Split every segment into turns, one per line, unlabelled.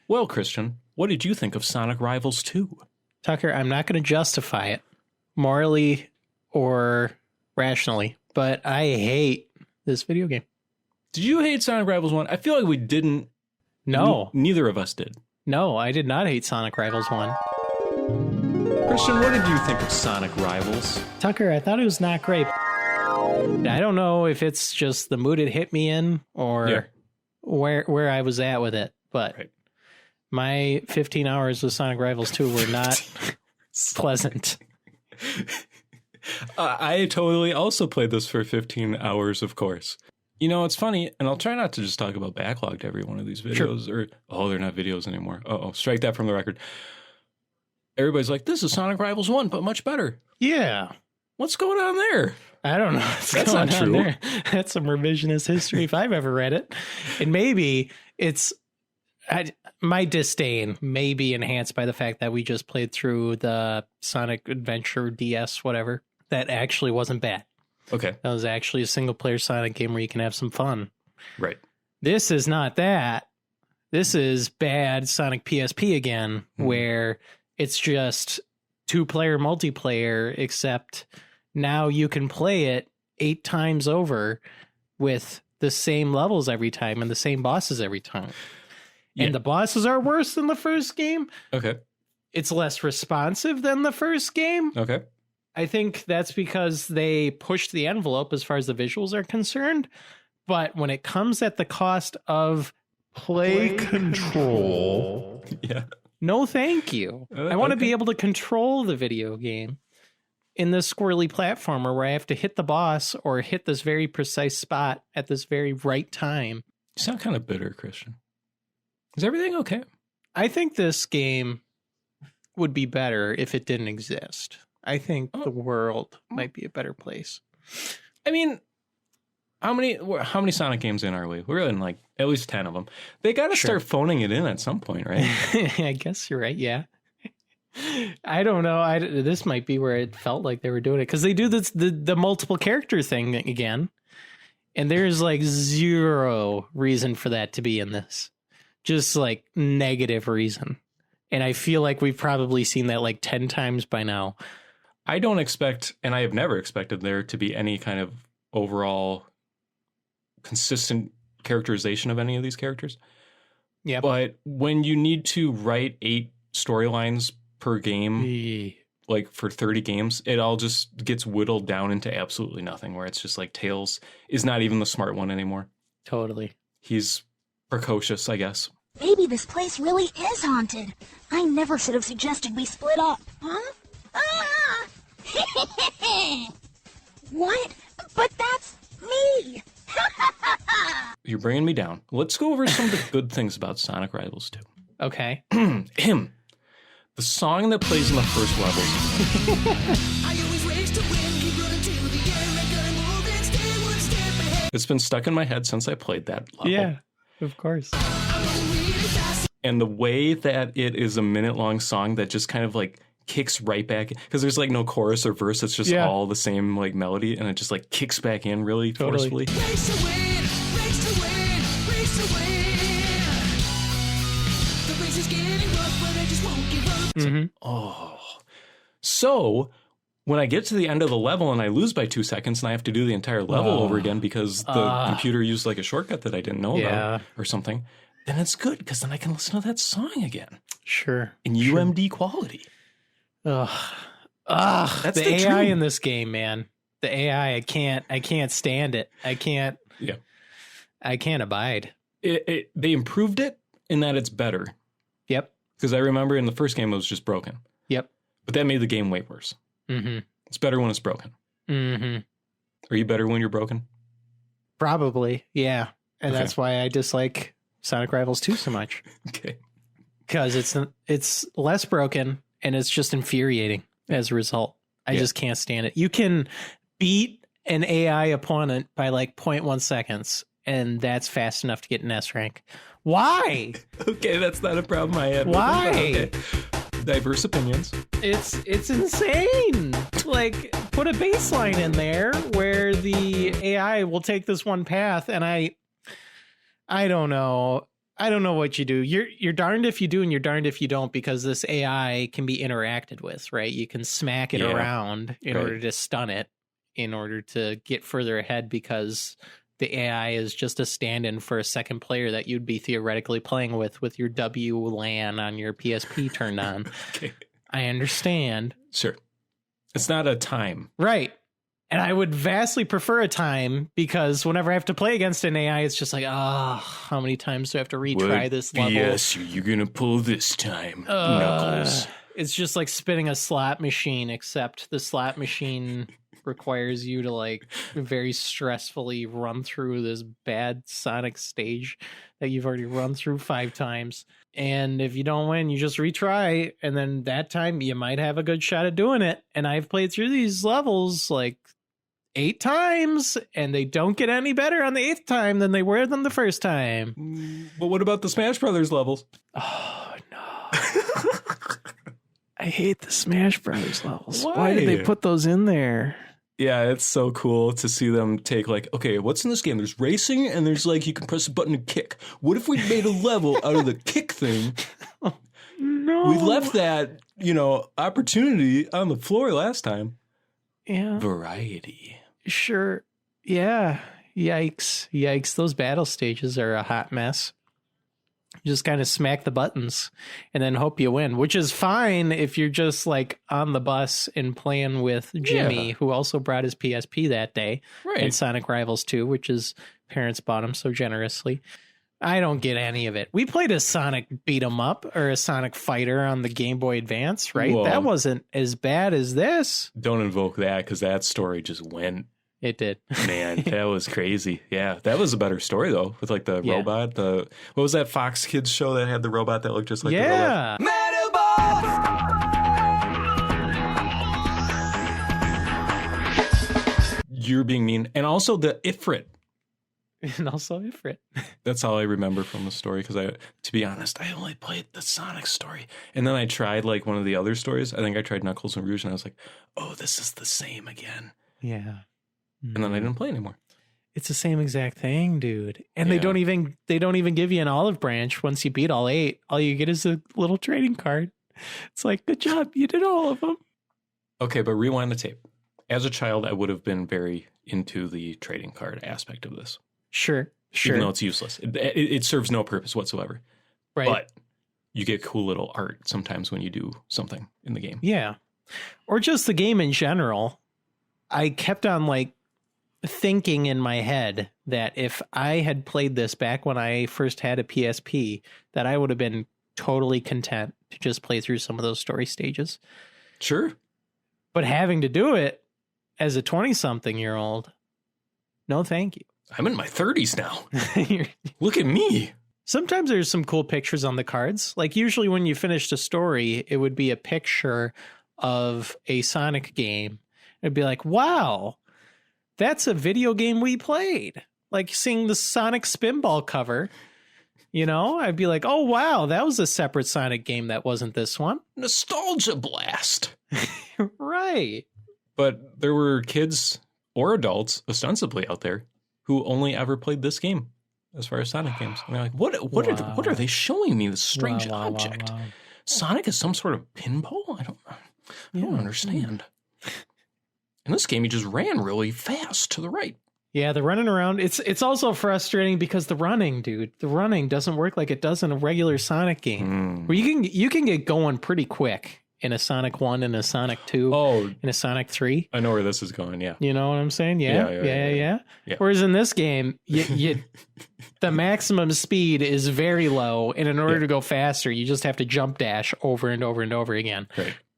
Well, Christian, what did you think of Sonic Rivals 2?
Tucker, I'm not going to justify it morally or rationally, but I hate this video game.
Did you hate Sonic Rivals 1? I feel like we didn't.
No.
Neither of us did.
No, I did not hate Sonic Rivals 1.
Christian, what did you think of Sonic Rivals?
Tucker, I thought it was not great. I don't know if it's just the mood it hit me in or where I was at with it, but my 15 hours with Sonic Rivals 2 were not pleasant.
I totally also played this for 15 hours, of course. You know, it's funny, and I'll try not to just talk about backlogged every one of these videos, they're not videos anymore. Strike that from the record. Everybody's like, this is Sonic Rivals 1, but much better.
Yeah.
What's going on there?
I don't know what's going on there. That's some revisionist history if I've ever read it. And maybe it's... my disdain may be enhanced by the fact that we just played through the Sonic Adventure DS, whatever. That actually wasn't bad.
Okay.
That was actually a single-player Sonic game where you can have some fun.
Right.
This is not that. This is bad Sonic PSP again, where it's just two-player multiplayer, except now you can play it 8 times over with the same levels every time and the same bosses every time. And the bosses are worse than the first game.
Okay.
It's less responsive than the first game.
Okay.
I think that's because they pushed the envelope as far as the visuals are concerned. But when it comes at the cost of play control, no thank you. I want to be able to control the video game in this squirrely platformer where I have to hit the boss or hit this very precise spot at this very right time.
You sound kind of bitter, Christian. Is everything okay?
I think this game would be better if it didn't exist. I think the world might be a better place.
I mean, how many Sonic games in are we? We're in like at least 10 of them. They got to start phoning it in at some point, right?
I guess you're right. Yeah. I don't know. This might be where it felt like they were doing it because they do this the multiple character thing again, and there's like zero reason for that to be in this. Just like negative reason. And I feel like we've probably seen that like 10 times by now.
I don't expect, and I have never expected there to be any kind of overall consistent characterization of any of these characters.
Yeah.
But when you need to write 8 storylines per game, like for 30 games, it all just gets whittled down into absolutely nothing, where it's just like Tails is not even the smart one anymore.
Totally.
He's precocious, I guess.
Maybe this place really is haunted. I never should have suggested we split up. Huh? Ah! What? But that's me!
You're bringing me down. Let's go over some of the good things about Sonic Rivals 2.
Okay.
The song that plays in the first level. It's been stuck in my head since I played that level.
Yeah, of course.
And the way that it is a minute-long song that just kind of like kicks right back, because there's like no chorus or verse, it's just all the same like melody, and it just like kicks back in really forcefully.
Race to win, race to win, race to win. The race is getting rough, but I just won't give up.
Oh. So when I get to the end of the level and I lose by 2 seconds and I have to do the entire level over again because the computer used like a shortcut that I didn't know about or something, then it's good because then I can listen to that song again.
Sure.
In UMD quality.
That's the AI in this game, man. The AI, I can't stand it. I can't abide.
They improved it in that it's better.
Yep.
Because I remember in the first game it was just broken.
Yep.
But that made the game way worse.
Mm-hmm.
It's better when it's broken.
Mm-hmm.
Are you better when you're broken?
Probably, yeah. And that's why I dislike Sonic Rivals 2 so much.
Okay.
Because it's less broken and it's just infuriating as a result. I just can't stand it. You can beat an AI opponent by like 0.1 seconds, and that's fast enough to get an S rank. Why?
Okay, that's not a problem I have.
Why?
Okay. Diverse opinions.
It's insane. Like, put a baseline in there where the AI will take this one path, and I don't know. I don't know what you do. You're darned if you do and you're darned if you don't, because this AI can be interacted with, right? You can smack it around in order to stun it, in order to get further ahead, because the AI is just a stand-in for a second player that you'd be theoretically playing with your WLAN on your PSP turned on.
Okay.
I understand.
Sure. It's not a time.
Right. And I would vastly prefer a time, because whenever I have to play against an AI, it's just like, how many times do I have to retry this level?
Yes, you're going to pull this time, Knuckles.
It's just like spinning a slot machine, except the slot machine requires you to like very stressfully run through this bad Sonic stage that you've already run through 5 times. And if you don't win, you just retry. And then that time you might have a good shot at doing it. And I've played through these levels like 8 times, and they don't get any better on the 8th time than they were than the first time.
But what about the Smash Brothers levels?
Oh, no. I hate the Smash Brothers levels.
Why
did they put those in there?
Yeah, it's so cool to see them take like, okay, what's in this game? There's racing and there's like you can press a button and kick. What if we made a level out of the kick thing?
No.
We left that, opportunity on the floor last time.
Yeah.
Variety.
Sure. Yeah. Yikes. Those battle stages are a hot mess. You just kind of smack the buttons and then hope you win, which is fine if you're just like on the bus and playing with Jimmy, who also brought his PSP that day, and Sonic Rivals 2, which his parents bought him so generously. I don't get any of it. We played a Sonic beat 'em up or a Sonic Fighter on the Game Boy Advance, right?
Whoa.
That wasn't as bad as this.
Don't invoke that, because that story just went.
It did.
Man, that was crazy. Yeah, that was a better story though, with like the robot. What was that Fox Kids show that had the robot that looked just like the robot? You're being mean, and also the Ifrit.
And also Ifrit.
That's all I remember from the story, because to be honest, I only played the Sonic story, and then I tried like one of the other stories. I think I tried Knuckles and Rouge, and I was like, oh, this is the same again.
Yeah.
And then I didn't play anymore.
It's the same exact thing, dude. And they don't even give you an olive branch once you beat all 8. All you get is a little trading card. It's like, good job, you did all of them.
Okay, but rewind the tape. As a child, I would have been very into the trading card aspect of this.
Sure.
Even though it's useless. It serves no purpose whatsoever.
Right.
But you get cool little art sometimes when you do something in the game.
Yeah. Or just the game in general. I kept on like thinking in my head that if I had played this back when I first had a PSP, that I would have been totally content to just play through some of those story stages.
Sure.
But having to do it as a 20-something-year-old, no thank you.
I'm in my 30s now. Look at me.
Sometimes there's some cool pictures on the cards. Like usually when you finished a story, it would be a picture of a Sonic game. It'd be like, wow, that's a video game we played. Like seeing the Sonic Spinball cover, I'd be like, oh, wow, that was a separate Sonic game that wasn't this one.
Nostalgia blast.
Right.
But there were kids or adults ostensibly out there who only ever played this game as far as Sonic games. And they're like, what are they showing me, this strange object?
Wow.
Sonic is some sort of pinball? I don't understand. In this game, he just ran really fast to the right.
Yeah, the running around. It's also frustrating because the running doesn't work like it does in a regular Sonic game. Where you can get going pretty quick in a Sonic 1 and a Sonic 2 and a Sonic 3.
I know where this is going, yeah.
You know what I'm saying? Yeah. Whereas in this game, you the maximum speed is very low, and in order to go faster, you just have to jump dash over and over and over again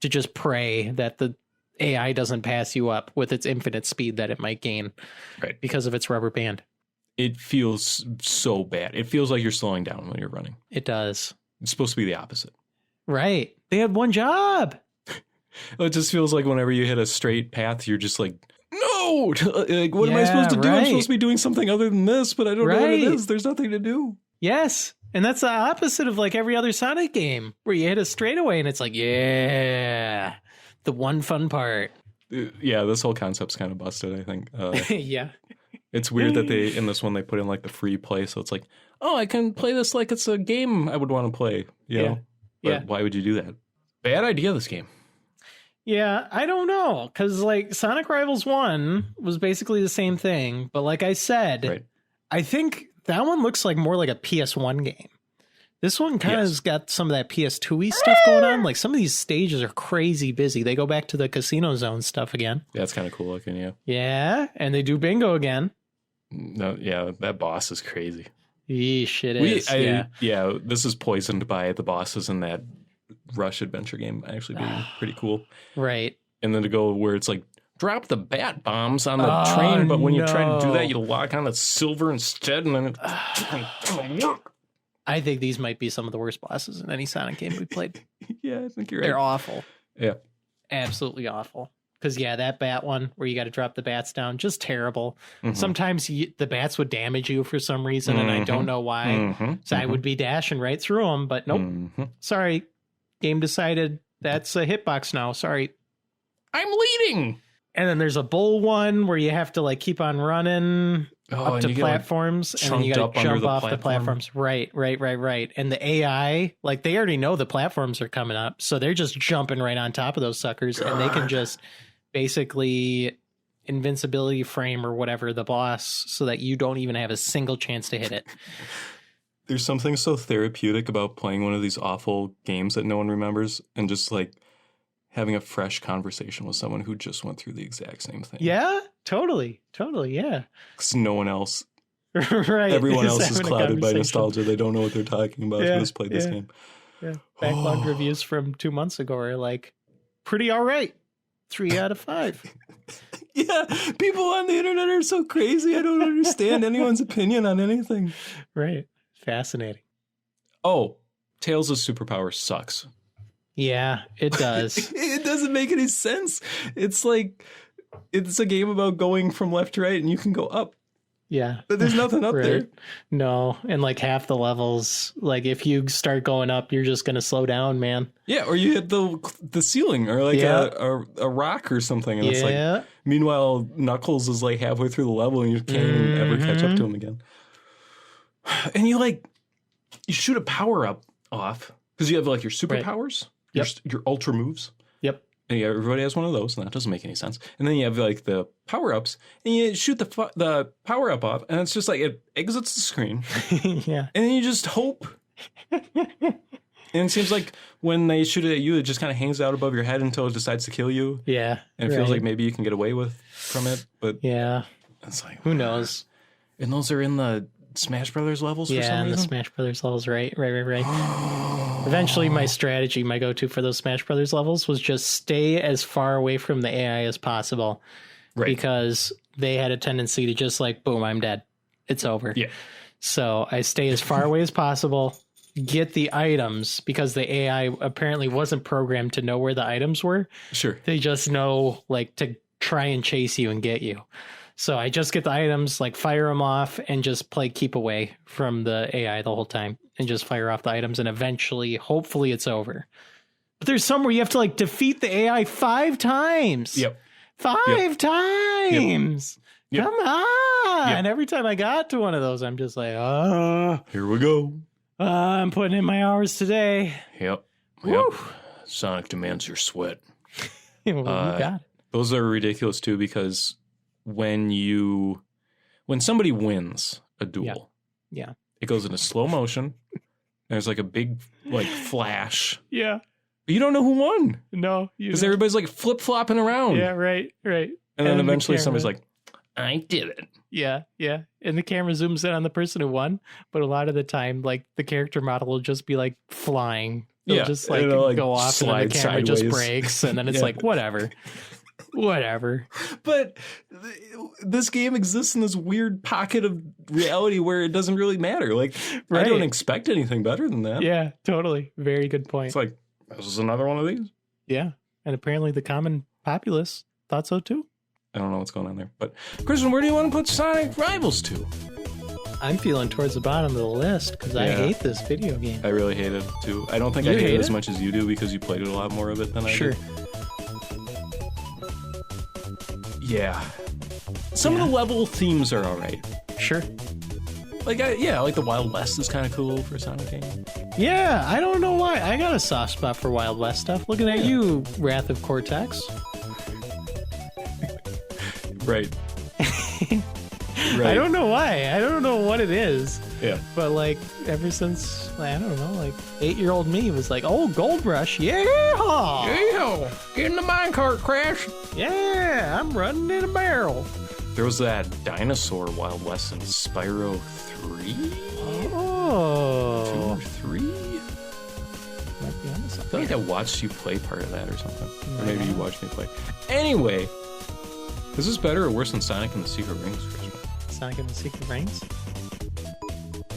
to just pray that the AI doesn't pass you up with its infinite speed that it might gain because of its rubber band.
It feels so bad. It feels like you're slowing down when you're running.
It does.
It's supposed to be the opposite.
Right. They had one job.
It just feels like whenever you hit a straight path, you're just like, no! Like, what am I supposed to do? I'm supposed to be doing something other than this, but I don't know what it is. There's nothing to do.
Yes. And that's the opposite of like every other Sonic game where you hit a straightaway and it's like, yeah, the one fun part.
Yeah, this whole concept's kind of busted, I think.
Yeah.
It's weird that in this one, they put in like the free play. So it's like, oh, I can play this like it's a game I would want to play. You know? But why would you do that? Bad idea, this game.
Yeah, I don't know. Because, like, Sonic Rivals 1 was basically the same thing. But like I said,
Right.
I think that one looks like more like a PS1 game. This one kind of has got some of that PS2-y stuff going on. Like, some of these stages are crazy busy. They go back to the Casino Zone stuff again.
Yeah, it's kind of cool looking, yeah.
Yeah, and they do bingo again.
No, yeah, that boss is crazy.
Yeesh, it is.
Yeah, this is poisoned by the bosses in that Rush adventure game actually being pretty cool.
Right.
And then to go where it's like, drop the bat bombs on the train, but when you try to do that, you lock on the silver instead, and then it doesn't work.
I think these might be some of the worst bosses in any Sonic game we played.
Yeah, I think you're right.
They're awful.
Yeah.
Absolutely awful. Because, yeah, that bat one where you got to drop the bats down, just terrible.
Mm-hmm.
Sometimes the bats would damage you for some reason, and I don't know why.
Mm-hmm.
So I would be dashing right through them, but nope.
Mm-hmm.
Sorry. Game decided that's a hitbox now. Sorry.
I'm leading.
And then there's a bull one where you have to like keep on running up to platforms, and then you got to jump off the platforms. Right. And the AI, like they already know the platforms are coming up, so they're just jumping right on top of those suckers, and they can just basically invincibility frame or whatever the boss so that you don't even have a single chance to hit it.
There's something so therapeutic about playing one of these awful games that no one remembers and just like having a fresh conversation with someone who just went through the exact same thing.
Yeah, totally. Yeah.
Because no one else,
right.
everyone else is clouded by nostalgia. They don't know what they're talking about who has played this game.
Yeah. Backlog reviews from 2 months ago are like, pretty all right. 3 out of 5.
Yeah, people on the internet are so crazy. I don't understand anyone's opinion on anything.
Right. Fascinating.
Oh, Tails' superpower sucks.
Yeah, it does.
It doesn't make any sense. It's like, it's a game about going from left to right and you can go up.
Yeah.
But there's nothing up there.
No. And like half the levels, like if you start going up, you're just going to slow down, man.
Yeah. Or you hit the ceiling or like a rock or something. And it's like, meanwhile, Knuckles is like halfway through the level and you can't even ever catch up to him again. And you shoot a power up off because you have like your superpowers, your ultra moves.
Yep.
And everybody has one of those, and that doesn't make any sense. And then you have like the power ups, and you shoot the power up off, and it's just like it exits the screen.
Yeah.
And then you just hope. And it seems like when they shoot it at you, it just kind of hangs out above your head until it decides to kill you.
Yeah.
And it feels like maybe you can get away from it, but
yeah,
it's like
who knows?
And those are in the Smash Brothers levels for some reason?
Yeah, the Smash Brothers levels, right. Eventually, my strategy, my go-to for those Smash Brothers levels was just stay as far away from the AI as possible. Right. Because they had a tendency to just like, boom, I'm dead. It's over.
Yeah.
So I stay as far away as possible, get the items, because the AI apparently wasn't programmed to know where the items were.
Sure.
They just know like to try and chase you and get you. So I just get the items, like fire them off and just play keep away from the AI the whole time and just fire off the items. And eventually, hopefully it's over. But there's some where you have to like defeat the AI 5 times.
Yep.
5 times.
Yep.
Come on.
Yep.
And every time I got to one of those, I'm just like,
here we go.
I'm putting in my hours today.
Yep. Sonic demands your sweat.
Well, you got it.
Those are ridiculous too, because when somebody wins a duel,
yeah,
it goes into slow motion. There's like a big like flash.
Yeah.
But you don't know who won.
No.
Because everybody's like flip-flopping around.
Yeah, right.
And then eventually somebody's like, I did it.
Yeah. And the camera zooms in on the person who won, but a lot of the time, like the character model will just be like flying. It'll just like go off and then the camera just breaks and then it's like, whatever.
But this game exists in this weird pocket of reality where it doesn't really matter. Like, I don't expect anything better than that.
Yeah, totally. Very good point.
It's like, this is another one of these.
Yeah. And apparently the common populace thought so too.
I don't know what's going on there. But, Kristen, where do you want to put Sonic Rivals to?
I'm feeling towards the bottom of the list because I hate this video game.
I really hate it too. I don't think I hate it as much as you do because you played a lot more of it than I do. Yeah. Some of the level themes are all right.
Sure.
Like, like the Wild West is kind of cool for a Sonic game.
Yeah, I don't know why. I got a soft spot for Wild West stuff. Looking at you, Wrath of Cortex.
Right.
I don't know why. I don't know what it is.
Yeah.
But like ever since, I don't know, like 8-year-old me was like, oh, Gold Rush, yeah,
Yeah, get in the minecart, Crash.
yeah, I'm running in a barrel.
There was that dinosaur Wild West in Spyro 3?
Oh,
2 or 3?
might be onto
I
something.
feel like I watched you play part of that or something. Or maybe you watched me play. Anyway, is this better or worse than Sonic and the Secret Rings, Christian?
Sonic and the Secret Rings.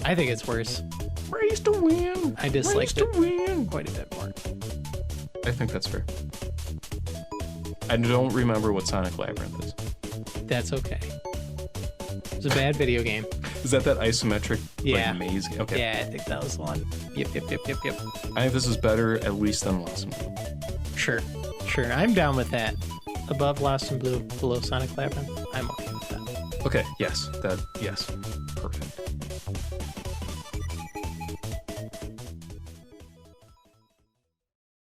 I think it's worse.
Race to win.
I disliked
Race
it
to win.
quite a bit more.
I think that's fair. I don't remember what Sonic Labyrinth is.
That's okay. It's a bad video game.
Is that isometric
Yeah.
like maze game? Okay.
Yeah, I think that was the one. Yep.
I think this is better at least than Lost and Blue.
Sure. I'm down with that. Above Lost and Blue, below Sonic Labyrinth. I'm okay with that.
Okay, yes. Perfect.